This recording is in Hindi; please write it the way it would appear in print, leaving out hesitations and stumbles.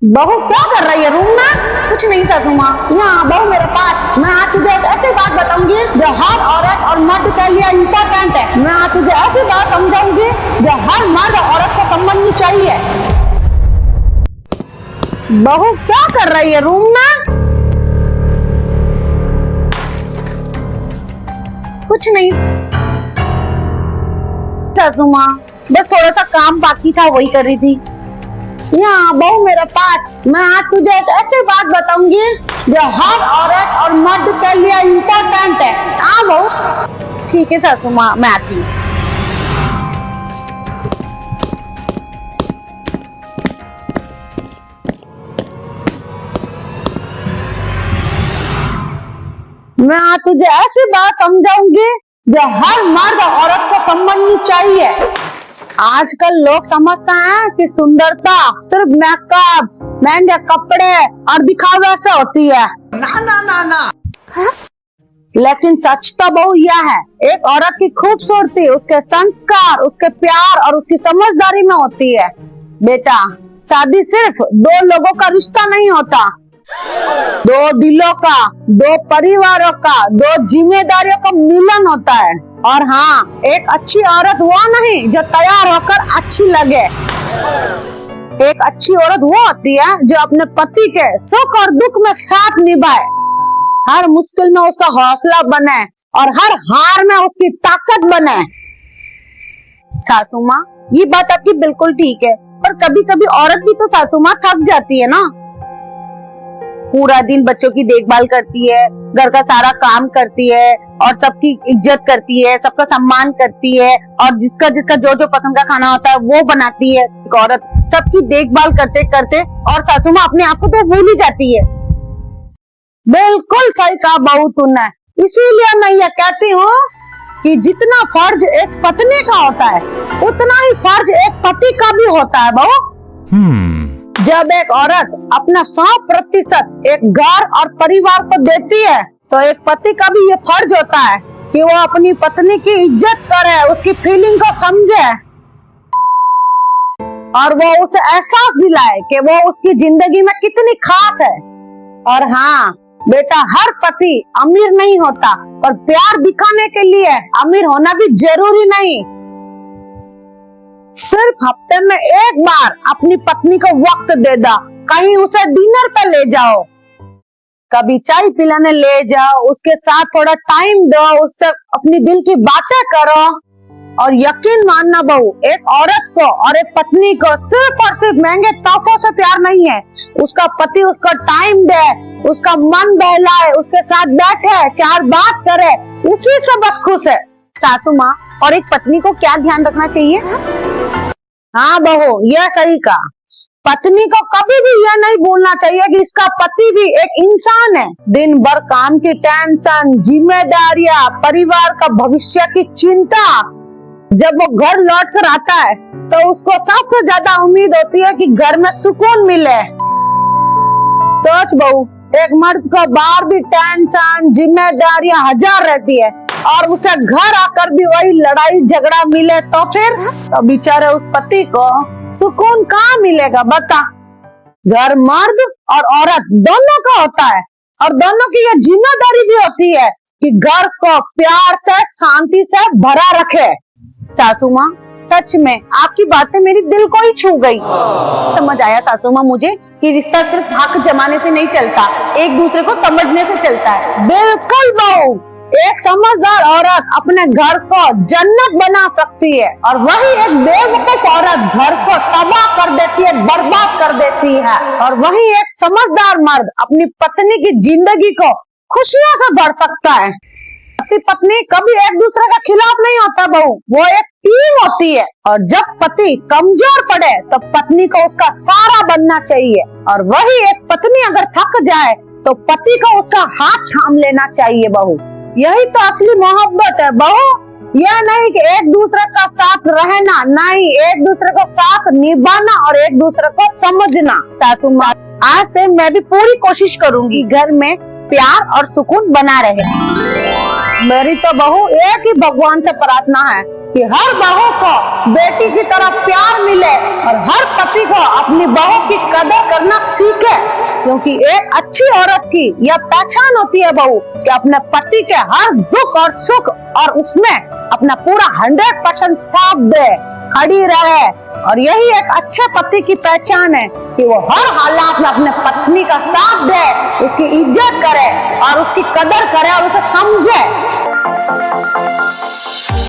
बहू क्या कर रही है रूम में? कुछ नहीं सासू माँ, यहाँ बहू मेरे पास। मैं आज तुझे एक ऐसी बात बताऊंगी जो हर औरत और मर्द के लिए इम्पोर्टेंट है। मैं आज तुझे ऐसी बात समझाऊंगी जो हर मर्द और औरत को समझनी चाहिए। बहू क्या कर रही है रूम में? कुछ नहीं सासू माँ, बस थोड़ा सा काम बाकी था वही कर रही थी। यहाँ बहू मेरे पास। मैं आज तुझे एक ऐसी बात बताऊंगी जो हर औरत और मर्द के लिए इम्पोर्टेंट है। हाँ बहू। ठीक है सासू माँ, मैं आती हूँ। मैं आज तुझे ऐसी बात समझाऊंगी जो हर मर्द और औरत को समझनी चाहिए। आजकल लोग समझते हैं कि सुंदरता सिर्फ मेकअप, महंगे कपड़े और दिखावे से होती है। ना ना ना ना। लेकिन सच तो बहु यह है, एक औरत की खूबसूरती उसके संस्कार, उसके प्यार और उसकी समझदारी में होती है। बेटा, शादी सिर्फ दो लोगों का रिश्ता नहीं होता, दो दिलों का, दो परिवारों का, दो जिम्मेदारियों का मिलन होता है। और हाँ, एक अच्छी औरत वो नहीं जो तैयार होकर अच्छी लगे। एक अच्छी औरत वो होती है जो अपने पति के सुख और दुख में साथ निभाए, हर मुश्किल में उसका हौसला बने और हर हार में उसकी ताकत बने। सासू माँ, ये बात आपकी बिल्कुल ठीक है, पर कभी कभी औरत भी तो सासू माँ थक जाती है ना। पूरा दिन बच्चों की देखभाल करती है, घर का सारा काम करती है और सबकी इज्जत करती है, सबका सम्मान करती है और जिसका जिसका जो जो पसंद का खाना होता है वो बनाती है। एक औरत सबकी देखभाल करते करते और सासू माँ अपने आप को तो भूल ही जाती है। बिल्कुल सही कहा बहू तूने। इसीलिए मैं ये कहती हूँ कि जितना फर्ज एक पत्नी का होता है उतना ही फर्ज एक पति का भी होता है बहू। जब एक औरत अपना 100% एक घर और परिवार को देती है तो एक पति का भी ये फर्ज होता है कि वो अपनी पत्नी की इज्जत करे, उसकी फीलिंग को समझे और वो उसे एहसास दिलाए कि वो उसकी जिंदगी में कितनी खास है। और हाँ बेटा, हर पति अमीर नहीं होता, पर प्यार दिखाने के लिए अमीर होना भी जरूरी नहीं। सिर्फ हफ्ते में एक बार अपनी पत्नी को वक्त दे दो, कहीं उसे डिनर पे ले जाओ, कभी चाय पिलाने ले जाओ, उसके साथ थोड़ा टाइम दो, उससे अपनी दिल की बातें करो। और यकीन मानना बहू, एक औरत को और एक पत्नी को सिर्फ और सिर्फ महंगे तोहफों से प्यार नहीं है। उसका पति उसको टाइम दे, उसका मन बहलाए, उसके साथ बैठे, चार बात करे, उसी से बस खुश है। सासू माँ, और एक पत्नी को क्या ध्यान रखना चाहिए? हाँ बहू, यह सही कहा। पत्नी को कभी भी यह नहीं भूलना चाहिए कि इसका पति भी एक इंसान है। दिन भर काम की टेंशन, जिम्मेदारियां, परिवार का भविष्य की चिंता, जब वो घर लौट कर आता है तो उसको सबसे ज्यादा उम्मीद होती है कि घर में सुकून मिले। सोच बहू, एक मर्द को बाहर भी टेंशन, जिम्मेदारियां हजार रहती है और उसे घर आकर भी वही लड़ाई झगड़ा मिले तो फिर तो बेचारे उस पति को सुकून कहाँ मिलेगा बता। घर मर्द और औरत दोनों का होता है और दोनों की ये जिम्मेदारी भी होती है कि घर को प्यार से, शांति से भरा रखे। सासू माँ, सच में आपकी बातें मेरी दिल को ही छू गई। समझ आया सासू माँ मुझे कि रिश्ता सिर्फ हक जमाने से नहीं चलता, एक दूसरे को समझने से चलता है। बिल्कुल बहू, एक समझदार औरत अपने घर को जन्नत बना सकती है और वही एक बेवकूफ औरत घर को तबाह कर देती है, बर्बाद कर देती है। और वही एक समझदार मर्द अपनी पत्नी की जिंदगी को खुशियों से भर सकता है। पति पत्नी कभी एक दूसरे के खिलाफ नहीं होता बहू, वो एक टीम होती है। और जब पति कमजोर पड़े तो पत्नी को उसका सहारा बनना चाहिए और वही एक पत्नी अगर थक जाए तो पति को उसका हाथ थाम लेना चाहिए बहू। यही तो असली मोहब्बत है बहू। यह नहीं कि एक दूसरे का साथ रहना, नहीं, एक दूसरे को साथ निभाना और एक दूसरे को समझना। सासू माँ, आज से मैं भी पूरी कोशिश करूंगी घर में प्यार और सुकून बना रहे। मेरी तो बहू एक ही भगवान से प्रार्थना है कि हर बहू को बेटी की तरह प्यार मिले और हर पति को अपनी बहू की कदर करना सीखे, क्योंकि एक अच्छी औरत की यह पहचान होती है बहू कि अपने पति के हर दुख और सुख और उसमें अपना पूरा 100% साथ दे, खड़ी रहे। और यही एक अच्छे पति की पहचान है कि वो हर हालात में अपने पत्नी का साथ दे, उसकी इज्जत करे और उसकी कदर करे और उसे समझे।